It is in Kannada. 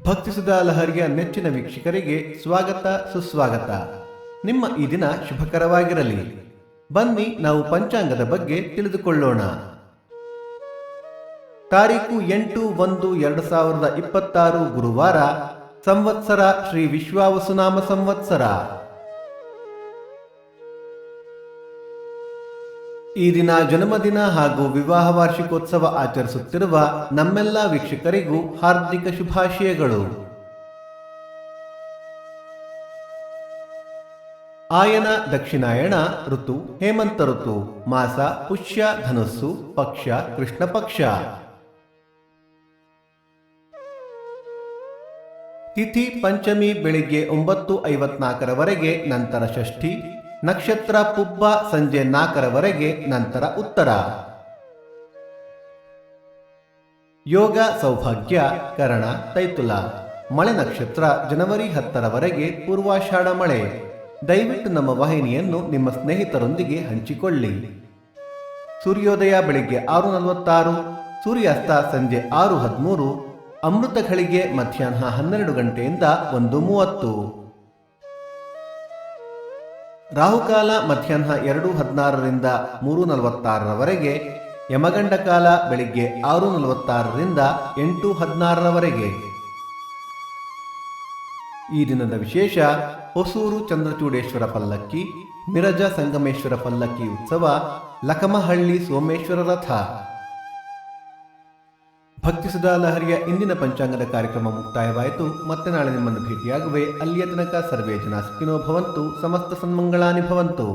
ಭಕ್ತಿಸುಧಾ ಲಹರಿಯ ನೆಚ್ಚಿನ ವೀಕ್ಷಕರಿಗೆ ಸ್ವಾಗತ ಸುಸ್ವಾಗತ. ನಿಮ್ಮ ಈ ದಿನ ಶುಭಕರವಾಗಿರಲಿ. ಬನ್ನಿ ನಾವು ಪಂಚಾಂಗದ ಬಗ್ಗೆ ತಿಳಿದುಕೊಳ್ಳೋಣ. ತಾರೀಕು 8/1/2026 ಗುರುವಾರ, ಸಂವತ್ಸರ ಶ್ರೀ ವಿಶ್ವಾವಸುನಾಮ ಸಂವತ್ಸರ. ಈ ದಿನ ಜನ್ಮದಿನ ಹಾಗೂ ವಿವಾಹ ವಾರ್ಷಿಕೋತ್ಸವ ಆಚರಿಸುತ್ತಿರುವ ನಮ್ಮೆಲ್ಲ ವೀಕ್ಷಕರಿಗೂ ಹಾರ್ದಿಕ ಶುಭಾಶಯಗಳು. ಆಯನ ದಕ್ಷಿಣಾಯಣ ಋತು ಹೇಮಂತ ಋತು, ಮಾಸ ಪುಷ್ಯ ಧನುಸ್ಸು, ಪಕ್ಷ ಕೃಷ್ಣ ಪಕ್ಷ. ತಿಥಿ ಪಂಚಮಿ ಬೆಳಿಗ್ಗೆ 9:54 ನಂತರ ಷಷ್ಠಿ, ನಕ್ಷತ್ರ ಪುಬ್ಬ ಸಂಜೆ 4 ನಂತರ ಉತ್ತರ. ಯೋಗ ಸೌಭಾಗ್ಯ ಕರಣ ತೈತುಲ. ಮಳೆ ನಕ್ಷತ್ರ ಜನವರಿ 10 ಪೂರ್ವಾಷಾಢ ಮಳೆ. ದಯವಿಟ್ಟು ನಮ್ಮ ವಾಹಿನಿಯನ್ನು ನಿಮ್ಮ ಸ್ನೇಹಿತರೊಂದಿಗೆ ಹಂಚಿಕೊಳ್ಳಿ. ಸೂರ್ಯೋದಯ ಬೆಳಿಗ್ಗೆ 6:46, ಸೂರ್ಯಾಸ್ತ ಸಂಜೆ 6:13, ಅಮೃತ ಘಳಿಗೆ ಮಧ್ಯಾಹ್ನ 12 ಗಂಟೆಯಿಂದ 1:30. ರಾಹುಕಾಲ ಮಧ್ಯಾಹ್ನ 2:16 3:46, ಯಮಗಂಡ ಕಾಲ ಬೆಳಿಗ್ಗೆ 6:46 8:16. ಈ ದಿನದ ವಿಶೇಷ: ಹೊಸೂರು ಚಂದ್ರಚೂಡೇಶ್ವರ ಪಲ್ಲಕ್ಕಿ, ಮಿರಜ ಸಂಗಮೇಶ್ವರ ಪಲ್ಲಕ್ಕಿ ಉತ್ಸವ, ಲಕಮಹಳ್ಳಿ ಸೋಮೇಶ್ವರ ರಥ. ಭಕ್ತಿಸುಧಾ ಲಹರಿಯ ಇಂದಿನ ಪಂಚಾಂಗದ ಕಾರ್ಯಕ್ರಮ ಮುಕ್ತಾಯವಾಯಿತು. ಮತ್ತೆ ನಾಳೆ ನಿಮ್ಮನ್ನು ಭೇಟಿಯಾಗುವೆ. ಅಲ್ಲಿಯ ತನಕ ಸರ್ವೇ ಜನ ಸುಖಿನೋ ಭವಂತು, ಸಮಸ್ತ ಸನ್ಮಂಗಳಾನಿ ಭವಂತು.